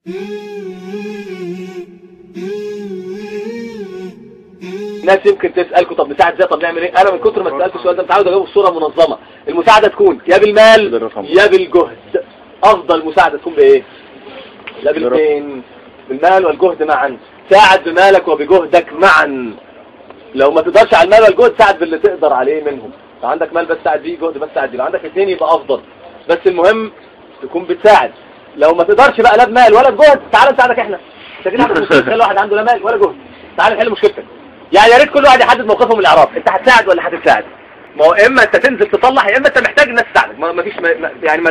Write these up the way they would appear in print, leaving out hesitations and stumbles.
ناس يمكن تسألكم طب نساعد ازاي، طب نعمل ايه؟ انا من كتر ما سألت السؤال ده متعود اجاوب بصورة منظمة. المساعدة تكون يا بالمال يا بالجهد. افضل مساعدة تكون بايه؟ لا بالاثنين، بالمال والجهد معا. ساعد بمالك وبجهدك معا. لو ما تقدرش على المال والجهد ساعد باللي تقدر عليه منهم. لو عندك مال بس ساعد بيه، جهد بس ساعد بيه. لو عندك اثنين يبقى افضل، بس المهم تكون بتساعد. لو ما تقدرش بقى لا بمال ولا بجهد تعال نساعدك احنا. انت كده عندك مشكلة، خلي واحد عنده لا مال ولا جهد، تعال نحل مشكلتك. يعني يا ريت كل واحد يحدد موقفه من الاعراب، انت هتساعد ولا هتساعد؟ ما هو اما انت تنزل تصلح يا اما انت محتاج الناس تساعدك. ما فيش يعني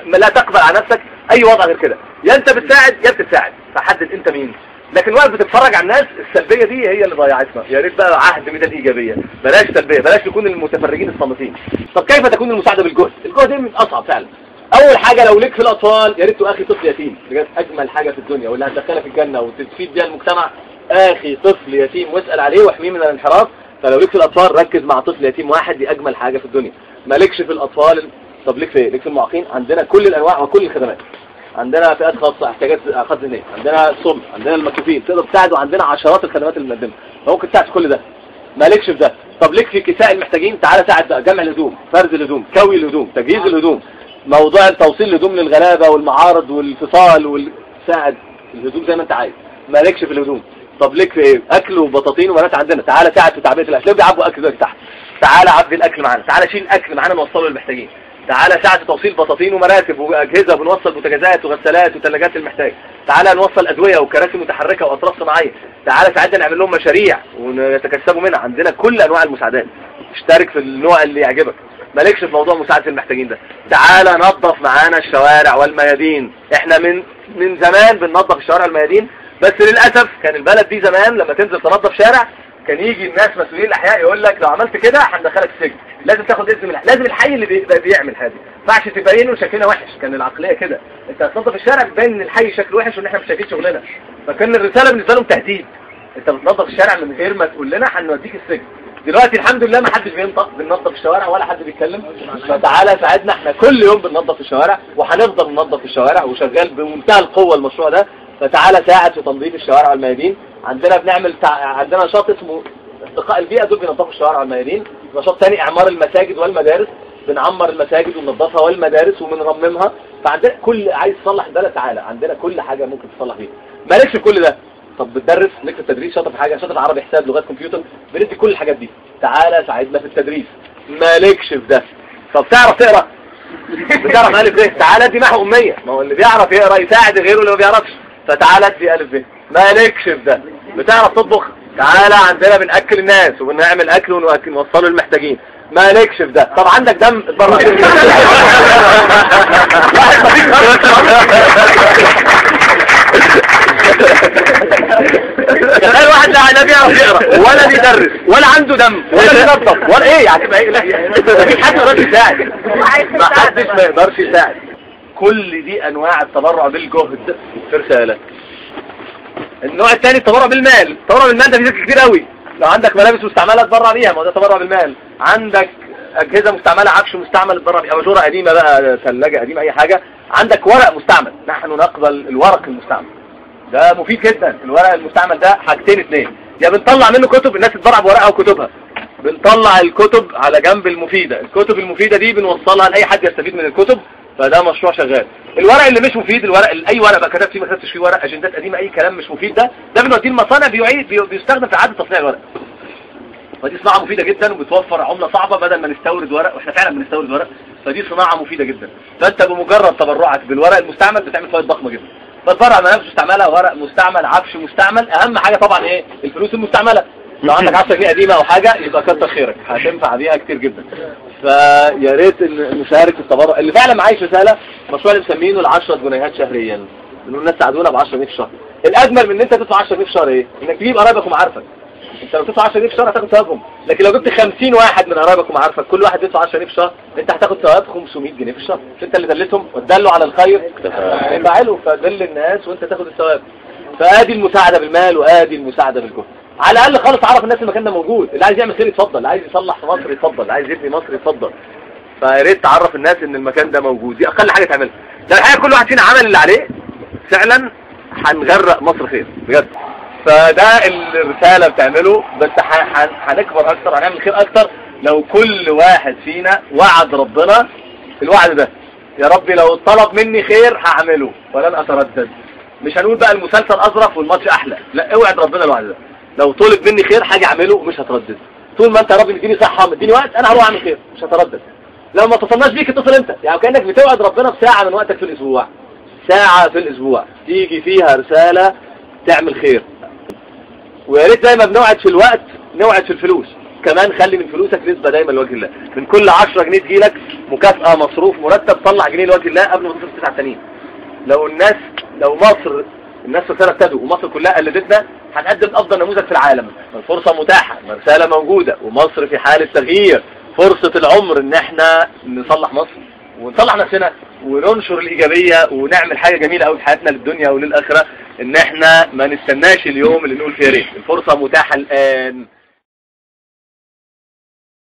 ما لا تقبل على نفسك اي وضع غير كده، يا انت بتساعد يا بتساعد، فحدد انت مين. لكن واقف بتتفرج على الناس السلبيه دي هي اللي ضيعتنا. يا ريت بقى عهد من الايجابيه، بلاش سلبيه، بلاش نكون المتفرجين الصامتين. طب كيف تكون المساعده بالجهد؟ الجهد من اصعب فعلا. اول حاجه لو ليك في الاطفال يا ريت اخي طفل يتيم، بجد اجمل حاجه في الدنيا واللي هتدخلك الجنه وتفيد بيها المجتمع. اخي طفل يتيم واسال عليه واحميه من الانحراف. فلو ليك في الاطفال ركز مع طفل يتيم واحد، دي اجمل حاجه في الدنيا. مالكش في الاطفال، طب ليك في ايه؟ ليك في المعاقين. عندنا كل الانواع وكل الخدمات. عندنا فئات خاصه، احتياجات خاصه ذهنيه، عندنا الصم، عندنا المكفوفين تقدر تساعد، وعندنا عشرات الخدمات اللي بنقدمها. ممكن تساعد في كل ده. مالكش في ده، طب ليك في كساء المحتاجين، تعالى ساعد بقى. جمع الهدوم، فرز الهدوم، كوي الهدوم، تجهيز الهدوم، موضوع توصيل الهدوم للغلابه والمعارض والفصال ساعد الهدوم زي ما انت عايز. مالكش في الهدوم، طب ليك في ايه؟ اكل وبطاطين وبنات عندنا، تعالى ساعد في تعبئه الاكل. لو بيعبوا اكل دلوقتي تحت، تعالى عبي الاكل معانا، تعالى شيل الاكل معانا نوصله للمحتاجين، تعالى ساعد في توصيل بطاطين ومراتب واجهزه، وبنوصل بوتاجازات وغسالات وثلاجات للمحتاج، تعالى نوصل ادويه وكراسي متحركه واطراف صناعيه، تعالى ساعدنا نعمل لهم مشاريع ونتكسبوا منها. عندنا كل انواع المساعدات، اشترك في النوع اللي يعجبك. مالكش في موضوع مساعده المحتاجين ده، تعالى نظف معانا الشوارع والميادين. احنا من زمان بننظف الشوارع والميادين، بس للاسف كان البلد دي زمان لما تنزل تنظف شارع كان يجي الناس مسؤولين الاحياء يقول لك لو عملت كده هندخلك السجن، لازم تاخد اذن من لازم الحي اللي بيعمل هذه، ما ينفعش تبينه شكلنا وحش. كان العقليه كده، انت هتنظف الشارع بتبين ان الحي شكله وحش وان احنا مش شايفين شغلنا. فكان الرساله بالنسبه لهم تهديد، انت بتنظف الشارع من غير ما تقول لنا هنوديك السجن. دلوقتي الحمد لله ما حدش بينطق، بننظف الشوارع ولا حد بيتكلم. فتعالى ساعدنا، احنا كل يوم بننظف الشوارع وهنفضل ننظف الشوارع، وشغال بمنتهى القوه المشروع ده. فتعالى ساعد في تنظيف الشوارع والميادين. عندنا بنعمل عندنا نشاط اسمه اصدقاء البيئة، دول بينظفوا الشوارع والميادين. نشاط ثاني اعمار المساجد والمدارس، بنعمر المساجد وننظفها والمدارس وبنرممها. فعندنا كل عايز تصلح البلد تعالى، عندنا كل حاجة ممكن تصلح فيها. مالكش في كل ده، طب بتدرس، ليك في التدريس، شاطر في حاجة، شاطر في عربي حساب لغات كمبيوتر، بندي كل الحاجات دي، تعالى ساعدنا في التدريس. مالكش في ده، طب تعرف تقرا؟ بتعرف الف ب، تعالى ادي محو اميه. ما هو اللي بيعرف يقرا يساعد غيره اللي ما بيعرفش، فتعالى ادي الف ب. مالكش في ده، بتعرف تطبخ، تعالى عندنا بنأكل الناس وبنعمل اكل ونوصله للمحتاجين. مالكش في ده، طب عندك دم اتبرع بيه. تخيل واحد لا بيعرف يقرا ولا بيدرس ولا عنده دم ولا بينظف ولا ايه، يعني تبقى ايه؟ لا مفيش حد يقدر يساعد، ما حدش ما يقدرش يساعد. كل دي انواع التبرع بالجهد في رساله. النوع الثاني التبرع بالمال. التبرع بالمال ده في ذكر كتير قوي. لو عندك ملابس مستعمله تبرع بيها، ما هو ده تبرع بالمال. عندك اجهزه مستعمله، عفش مستعمل تبرع بيها، اباجوره قديمه بقى، ثلاجه قديمه، اي حاجه. عندك ورق مستعمل، نحن نقبل الورق المستعمل، ده مفيد جدا. الورق المستعمل ده حاجتين اثنين، يا بنطلع منه كتب الناس تتبرع بورقها وكتبها، بنطلع الكتب على جنب المفيدة. الكتب المفيدة دي بنوصلها لأي حد يستفيد من الكتب، فده مشروع شغال. الورق اللي مش مفيد، الورق اي ورق بقى كتبت فيه ما كتبتش فيه، ورق اجندات قديمه، اي كلام مش مفيد، ده بنوديه المصانع بيستخدم في اعاده تصنيع الورق. فدي صناعه مفيده جدا وبتوفر عمله صعبه بدل ما نستورد ورق، واحنا فعلا بنستورد ورق. فدي صناعه مفيده جدا. فانت بمجرد تبرعك بالورق المستعمل بتعمل فوائد ضخمه جدا. بتبرع ملابس مستعمله، ورق مستعمل، عفش مستعمل. اهم حاجه طبعا ايه؟ الفلوس المستعمله. لو عندك 10 جنيه قديمه او حاجه يبقى كتر خيرك، هتنفع بيها كتير جدا. فيا ريت نشارك في التبرع. اللي فعلا معايش رساله مشروع اللي مسمينه ال10 جنيهات شهريا، بنقول الناس ساعدونا ب 10 جنيه في الشهر. الاجمل من ان انت تدفع 10 جنيه في الشهر ايه؟ انك تجيب قرايبك ومعارفك. انت لو تدفع 10 جنيه في الشهر هتاخد ثوابهم، لكن لو جبت 50 واحد من قرايبك ومعارفك كل واحد يدفع 10 جنيه في الشهر، انت هتاخد ثواب 500 جنيه في الشهر. انت اللي دلتهم وتدلوا على الخير فعلوا، فدل الناس وانت تاخد الثواب. فادي المساعده بالمال وادي المساعده بالجهد. على الاقل خالص عرف الناس المكان ده موجود، اللي عايز يعمل خير يتفضل، اللي عايز يصلح في مصر يتفضل، اللي عايز يبني مصر يتفضل. فيا ريت تعرف الناس ان المكان ده موجود، دي اقل حاجه تعملها. ده الحقيقه كل واحد فينا عمل اللي عليه فعلا، هنغرق مصر خير بجد. فده الرسالة بتعمله، بس هنكبر اكتر، هنعمل خير اكتر لو كل واحد فينا وعد ربنا الوعد ده. يا ربي لو طلب مني خير هعمله ولن اتردد. مش هنقول بقى المسلسل اظرف والماتش احلى، لا، اوعد ربنا الوعد ده. لو طلب مني خير حاجة اعمله ومش هتردد. طول ما انت يا رب مديني صحة مديني وقت، انا هروح اعمل خير مش هتردد. لو ما اتصلناش بيك اتصل انت، يعني كأنك بتوعد ربنا بساعة من وقتك في الاسبوع، ساعة في الاسبوع تيجي فيها رسالة تعمل خير. ويا ريت دايما بنوعد في الوقت نوعد في الفلوس كمان. خلي من فلوسك نسبة دايما لوجه الله. من كل 10 جنيه تجيلك مكافأة مصروف مرتب، طلع جنيه لوجه الله قبل ما تصرف 9 تانيين. لو مصر الناس في سنة ابتدوا ومصر كلها قلدتنا، هنقدم افضل نموذج في العالم. الفرصة متاحة، مرسالة موجودة، ومصر في حالة تغيير. فرصة العمر ان احنا نصلح مصر ونصلح نفسنا وننشر الايجابية ونعمل حاجة جميلة قوي في حياتنا للدنيا وللآخرة، ان احنا ما نستناش اليوم اللي نقول فيه ريت. الفرصة متاحة الآن.